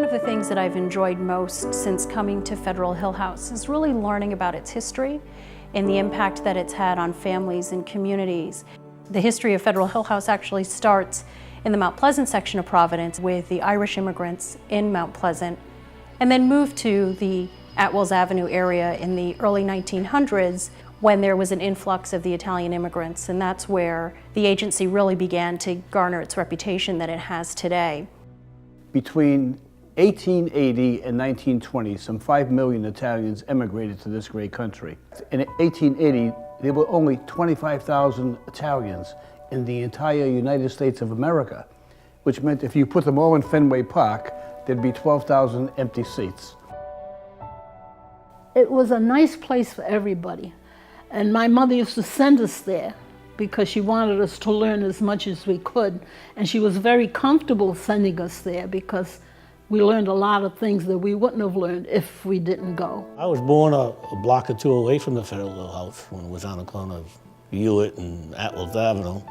One of the things that I've enjoyed most since coming to Federal Hill House is really learning about its history and the impact that it's had on families and communities. The history of Federal Hill House actually starts in the Mount Pleasant section of Providence with the Irish immigrants in Mount Pleasant, and then moved to the Atwells Avenue area in the early 1900s when there was an influx of the Italian immigrants, and that's where the agency really began to garner its reputation that it has today. Between 1880 and 1920, some 5 million Italians emigrated to this great country. In 1880, there were only 25,000 Italians in the entire United States of America, which meant if you put them all in Fenway Park, there'd be 12,000 empty seats. It was a nice place for everybody. And my mother used to send us there because she wanted us to learn as much as we could. And she was very comfortable sending us there because we learned a lot of things that we wouldn't have learned if we didn't go. I was born a block or two away from the Federal Hill House when it was on the corner of Hewitt and Atwells Avenue.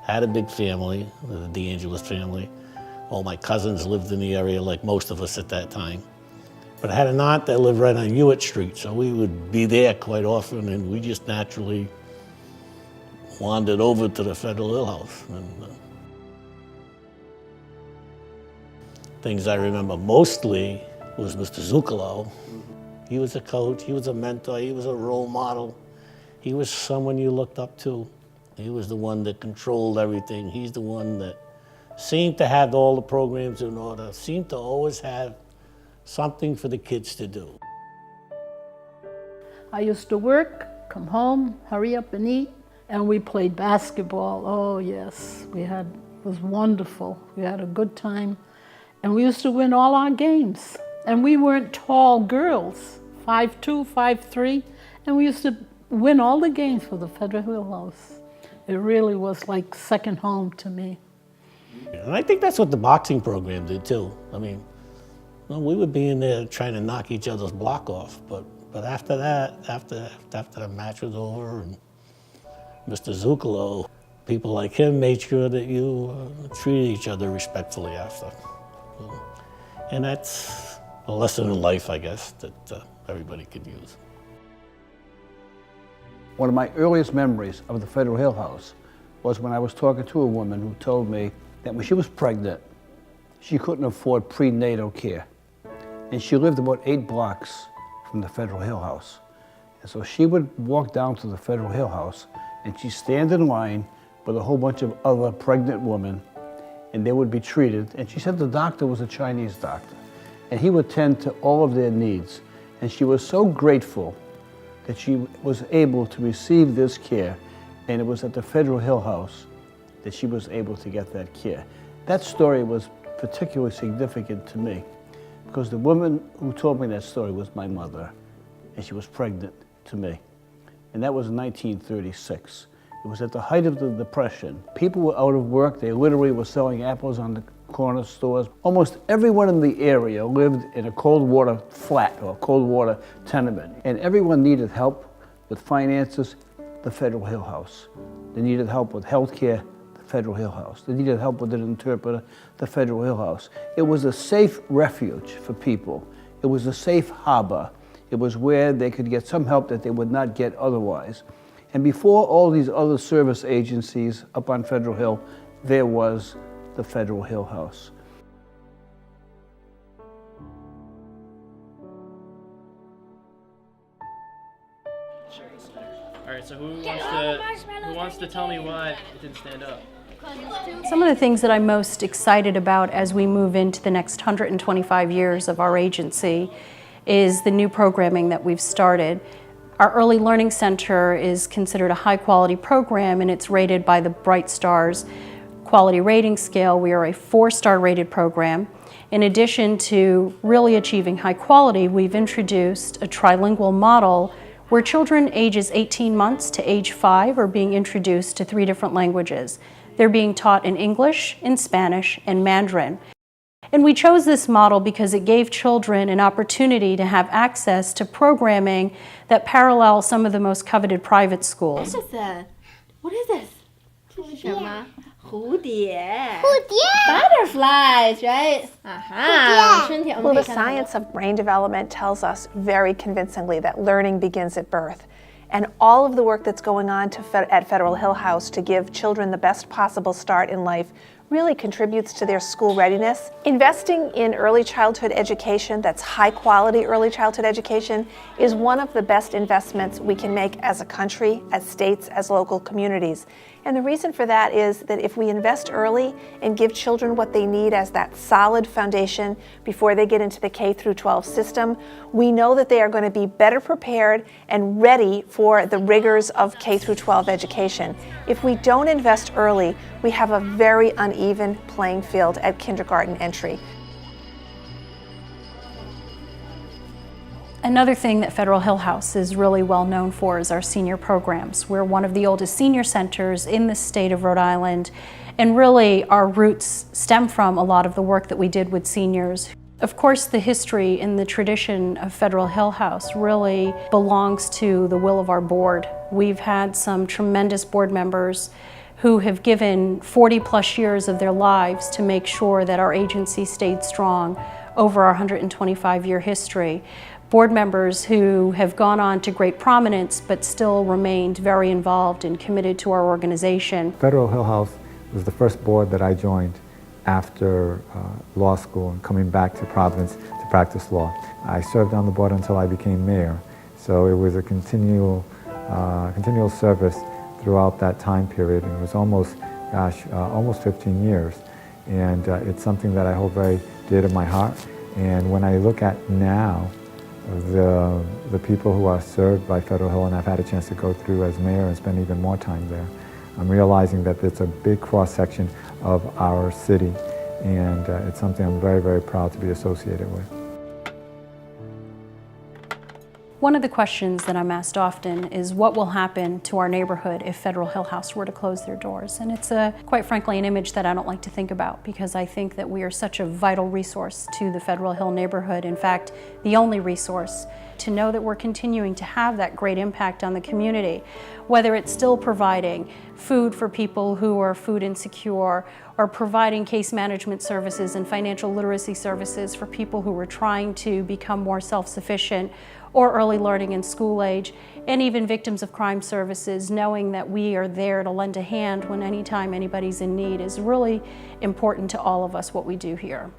Had a big family, the DeAngelis family. All my cousins lived in the area like most of us at that time. But I had an aunt that lived right on Hewitt Street, so we would be there quite often, and we just naturally wandered over to the Federal Hill House. And, things I remember mostly was Mr. Zuccolo. He was a coach, he was a mentor, he was a role model. He was someone you looked up to. He was the one that controlled everything. He's the one that seemed to have all the programs in order, seemed to always have something for the kids to do. I used to work, come home, hurry up and eat, and we played basketball. Oh yes, it was wonderful. We had a good time. And we used to win all our games. And we weren't tall girls, 5'2", 5'3", and we used to win all the games for the Federal Hill House. It really was like second home to me. And I think that's what the boxing program did too. I mean, we would be in there trying to knock each other's block off, but after that, after the match was over, and Mr. Zuccolo, people like him made sure that you treated each other respectfully after. And that's a lesson in life, I guess, that everybody could use. One of my earliest memories of the Federal Hill House was when I was talking to a woman who told me that when she was pregnant, she couldn't afford prenatal care. And she lived about 8 blocks from the Federal Hill House. And so she would walk down to the Federal Hill House and she'd stand in line with a whole bunch of other pregnant women, and they would be treated. And she said the doctor was a Chinese doctor, and he would tend to all of their needs. And she was so grateful that she was able to receive this care, and it was at the Federal Hill House that she was able to get that care. That story was particularly significant to me because the woman who told me that story was my mother, and she was pregnant to me. And that was in 1936. It was at the height of the Depression. People were out of work. They literally were selling apples on the corner stores. Almost everyone in the area lived in a cold water flat or cold water tenement. And everyone needed help with finances, the Federal Hill House. They needed help with health care, the Federal Hill House. They needed help with an interpreter, the Federal Hill House. It was a safe refuge for people. It was a safe harbor. It was where they could get some help that they would not get otherwise. And before all these other service agencies up on Federal Hill, there was the Federal Hill House. All right, so who wants to tell me why it didn't stand up? Some of the things that I'm most excited about as we move into the next 125 years of our agency is the new programming that we've started. Our Early Learning Center is considered a high-quality program, and it's rated by the Bright Stars quality rating scale. We are a 4-star rated program. In addition to really achieving high quality, we've introduced a trilingual model where children ages 18 months to age 5 are being introduced to 3 different languages. They're being taught in English, in Spanish, and Mandarin. And we chose this model because it gave children an opportunity to have access to programming that parallels some of the most coveted private schools. What is this? What is this? 蝴蝶。蝴蝶。 Butterflies, right? Aha. 春天我 Well, 们可 the 以看到 science of brain development tells us very convincingly that learning begins at birth. And all of the work that's going on at Federal Hill House to give children the best possible start in life really contributes to their school readiness. Investing in early childhood education, that's high quality early childhood education, is one of the best investments we can make as a country, as states, as local communities. And the reason for that is that if we invest early and give children what they need as that solid foundation before they get into the K through 12 system, we know that they are going to be better prepared and ready for the rigors of K through 12 education. If we don't invest early, we have a very uneven playing field at kindergarten entry. Another thing that Federal Hill House is really well known for is our senior programs. We're one of the oldest senior centers in the state of Rhode Island, and really our roots stem from a lot of the work that we did with seniors. Of course, the history and the tradition of Federal Hill House really belongs to the will of our board. We've had some tremendous board members who have given 40+ years of their lives to make sure that our agency stayed strong over our 125-year history. Board members who have gone on to great prominence but still remained very involved and committed to our organization. Federal Hill House was the first board that I joined after law school and coming back to Providence to practice law. I served on the board until I became mayor, so it was a continual service throughout that time period. It was almost 15 years, and it's something that I hold very dear to my heart. And when I look at now the people who are served by Federal Hill, and I've had a chance to go through as mayor and spend even more time there, I'm realizing that it's a big cross-section of our city, and it's something I'm very, very proud to be associated with. One of the questions that I'm asked often is what will happen to our neighborhood if Federal Hill House were to close their doors? And it's quite frankly an image that I don't like to think about, because I think that we are such a vital resource to the Federal Hill neighborhood. In fact, the only resource to know that we're continuing to have that great impact on the community, whether it's still providing food for people who are food insecure, or providing case management services and financial literacy services for people who are trying to become more self-sufficient, or early learning in school age, and even victims of crime services, knowing that we are there to lend a hand when anytime anybody's in need is really important to all of us, what we do here.